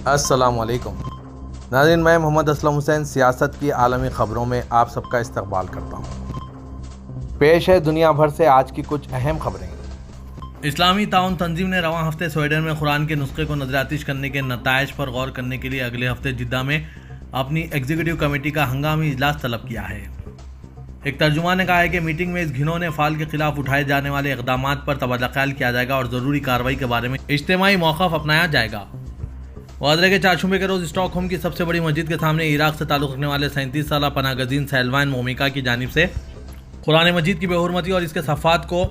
السلام علیکم ناظرین، میں محمد اسلم حسین سیاست کی عالمی خبروں میں آپ سب کا استقبال کرتا ہوں۔ پیش ہے دنیا بھر سے آج کی کچھ اہم خبریں۔ اسلامی تعاون تنظیم نے رواں ہفتے سویڈن میں قرآن کے نسخے کو نظر آتش کرنے کے نتائج پر غور کرنے کے لیے اگلے ہفتے جدہ میں اپنی ایگزیکٹو کمیٹی کا ہنگامی اجلاس طلب کیا ہے۔ ایک ترجمان نے کہا ہے کہ میٹنگ میں اس گھنونے فعل کے خلاف اٹھائے جانے والے اقدامات پر تبادلہ خیال کیا جائے گا اور ضروری کارروائی کے بارے میں اجتماعی موقف اپنایا جائے گا۔ واضح کے چارشنبے کے روز اسٹاک ہوم کی سب سے بڑی مسجد کے سامنے عراق سے تعلق رکھنے والے 37 سالہ پناہ گزین سیلوان مومیکا کی جانب سے قرآن مجید کی بے حرمتی اور اس کے صفحات کو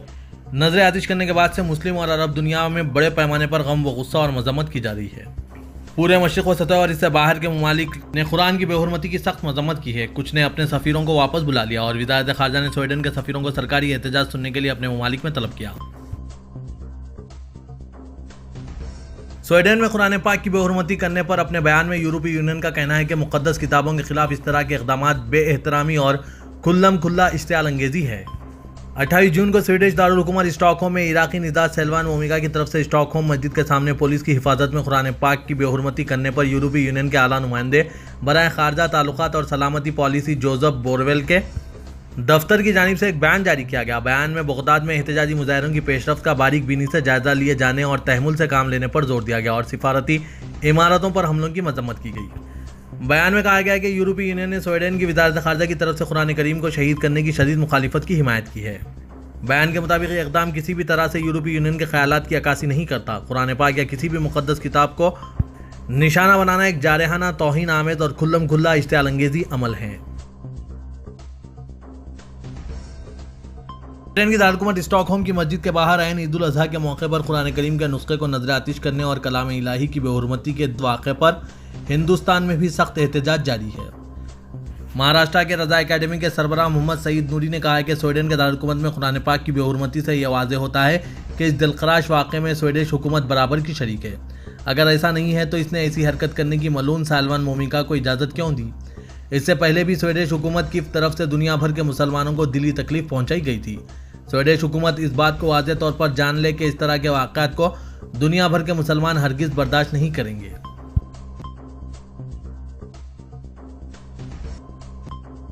نظر آتش کرنے کے بعد سے مسلم اور عرب دنیا میں بڑے پیمانے پر غم و غصہ اور مذمت کی جا رہی ہے۔ پورے مشرق و سطح اور اس سے باہر کے ممالک نے قرآن کی بے حرمتی کی سخت مذمت کی ہے۔ کچھ نے اپنے سفیروں کو واپس بلا لیا اور وزارت خارجہ نے سویڈن کے سفیروں کو سرکاری احتجاج سننے کے لیے اپنے ممالک میں طلب کیا۔ سویڈن میں قرآن پاک کی بے حرمتی کرنے پر اپنے بیان میں یورپی یونین کا کہنا ہے کہ مقدس کتابوں کے خلاف اس طرح کے اقدامات بے احترامی اور کھلم کھلا اشتعال انگیزی ہے۔ 28 جون کو سویڈش دارالحکومت اسٹاک ہوم میں عراقی نژاد سیلوان مومیکا کی طرف سے اسٹاک ہوم مسجد کے سامنے پولیس کی حفاظت میں قرآن پاک کی بے حرمتی کرنے پر یورپی یونین کے اعلیٰ نمائندے برائے خارجہ تعلقات اور سلامتی پالیسی جوزف بورویل کے دفتر کی جانب سے ایک بیان جاری کیا گیا۔ بیان میں بغداد میں احتجاجی مظاہروں کی پیش رفت کا باریک بینی سے جائزہ لیے جانے اور تحمل سے کام لینے پر زور دیا گیا اور سفارتی عمارتوں پر حملوں کی مذمت کی گئی۔ بیان میں کہا گیا کہ یورپی یونین نے سویڈن کی وزارت خارجہ کی طرف سے قرآن کریم کو شہید کرنے کی شدید مخالفت کی حمایت کی ہے۔ بیان کے مطابق یہ اقدام کسی بھی طرح سے یورپی یونین کے خیالات کی عکاسی نہیں کرتا۔ قرآن پاک یا کسی بھی مقدس کتاب کو نشانہ بنانا ایک جارحانہ، توہین آمیز اور کھلم کھلا اشتعال انگیزی عمل ہے۔ سویڈن کی دارالحکومت اسٹاک ہوم کی مسجد کے باہر عین عید الاضحیٰ کے موقع پر قرآن کریم کے نسخے کو نظر آتش کرنے اور کلام الہی کی بے حرمتی کے واقعے پر ہندوستان میں بھی سخت احتجاج جاری ہے۔ مہاراشٹر کے رضا اکیڈمی کے سربراہ محمد سعید نوری نے کہا ہے کہ سویڈن کے دارالحکومت میں قرآن پاک کی بے حرمتی سے یہ واضح ہوتا ہے کہ اس دلخراش واقعے میں سویڈش حکومت برابر کی شریک ہے۔ اگر ایسا نہیں ہے تو اس نے ایسی حرکت کرنے کی ملعون سیلوان مومیکا کو اجازت کیوں دی؟ اس سے پہلے بھی سویڈش حکومت کی طرف سے دنیا بھر کے مسلمانوں کو دلی تکلیف پہنچائی گئی تھی۔ سویڈش حکومت اس بات کو واضح طور پر جان لے کہ اس طرح کے واقعات کو دنیا بھر کے مسلمان ہرگز برداشت نہیں کریں گے۔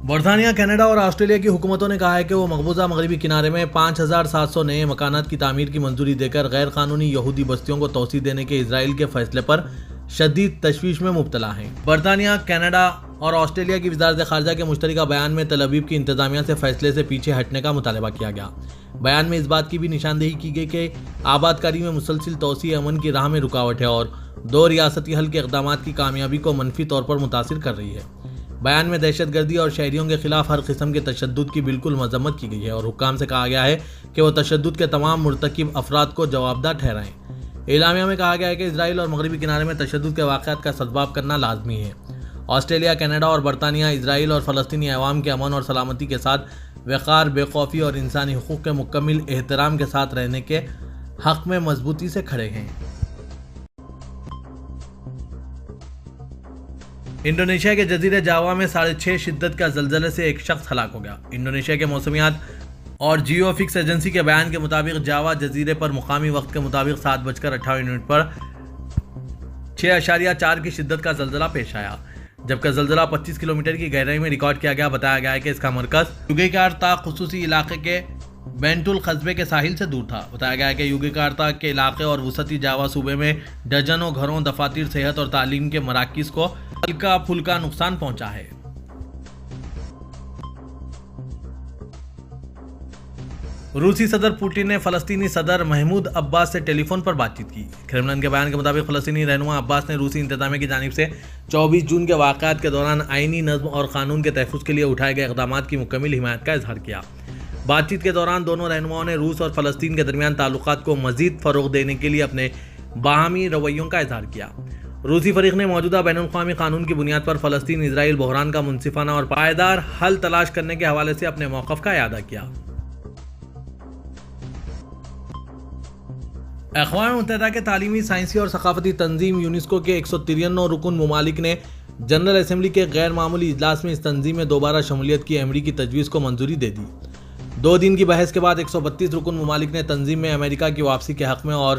برطانیہ، کینیڈا اور آسٹریلیا کی حکومتوں نے کہا ہے کہ وہ مقبوضہ مغربی کنارے میں 5700 نئے مکانات کی تعمیر کی منظوری دے کر غیر قانونی یہودی بستیوں کو توسیع دینے کے اسرائیل کے فیصلے پر شدید تشویش میں مبتلا ہیں۔ برطانیہ، کینیڈا اور آسٹریلیا کی وزارت خارجہ کے مشترکہ بیان میں تل ابیب کی انتظامیہ سے فیصلے سے پیچھے ہٹنے کا مطالبہ کیا گیا۔ بیان میں اس بات کی بھی نشاندہی کی گئی کہ آباد کاری میں مسلسل توسیع امن کی راہ میں رکاوٹ ہے اور دو ریاستی حل کے اقدامات کی کامیابی کو منفی طور پر متاثر کر رہی ہے۔ بیان میں دہشت گردی اور شہریوں کے خلاف ہر قسم کے تشدد کی بالکل مذمت کی گئی ہے اور حکام سے کہا گیا ہے کہ وہ تشدد کے تمام مرتکب افراد کو جوابدہ ٹھہرائیں۔ اعلامیہ میں کہا گیا ہے کہ اسرائیل اور مغربی کنارے میں تشدد کے واقعات کا سدباب کرنا لازمی ہے۔ آسٹریلیا، کینیڈا اور برطانیہ اسرائیل اور فلسطینی عوام کے امن اور سلامتی کے ساتھ وقار، بے خوفی اور انسانی حقوق کے مکمل احترام کے ساتھ رہنے کے حق میں مضبوطی سے کھڑے ہیں۔ انڈونیشیا کے جزیرے جاوا میں 6.5 شدت کا زلزلے سے ایک شخص ہلاک ہو گیا۔ انڈونیشیا کے موسمیات اور جیو فزکس ایجنسی کے بیان کے مطابق جاوا جزیرے پر مقامی وقت کے مطابق 7:58 پر 6.4 کی شدت کا زلزلہ پیش آیا، جبکہ زلزلہ 25 کلومیٹر کی گہرائی میں ریکارڈ کیا گیا۔ بتایا گیا ہے کہ اس کا مرکز یوگیکارتا خصوصی علاقے کے بینٹول قصبے کے ساحل سے دور تھا۔ بتایا گیا ہے کہ یوگیکارتا کے علاقے اور وسطی جاوا صوبے میں درجنوں گھروں، دفاتر، صحت اور تعلیم کے مراکز کو ہلکا پھلکا نقصان پہنچا ہے۔ روسی صدر پوٹن نے فلسطینی صدر محمود عباس سے ٹیلی فون پر بات چیت کی۔ کرملن کے بیان کے مطابق فلسطینی رہنما عباس نے روسی انتظامیہ کی جانب سے 24 جون کے واقعات کے دوران آئینی نظم اور قانون کے تحفظ کے لیے اٹھائے گئے اقدامات کی مکمل حمایت کا اظہار کیا۔ بات چیت کے دوران دونوں رہنماؤں نے روس اور فلسطین کے درمیان تعلقات کو مزید فروغ دینے کے لیے اپنے باہمی رویوں کا اظہار کیا۔ روسی فریق نے موجودہ بین الاقوامی قانون کی بنیاد پر فلسطین اسرائیل بحران کا منصفانہ اور پائیدار حل تلاش کرنے کے حوالے سے اپنے موقف کا اعادہ کیا۔ اقوام متحدہ کے تعلیمی، سائنسی اور ثقافتی تنظیم یونیسکو کے 193 رکن ممالک نے جنرل اسمبلی کے غیر معمولی اجلاس میں اس تنظیم میں دوبارہ شمولیت کی امریکی تجویز کو منظوری دے دی۔ 2 دن کی بحث کے بعد 132 رکن ممالک نے تنظیم میں امریکہ کی واپسی کے حق میں اور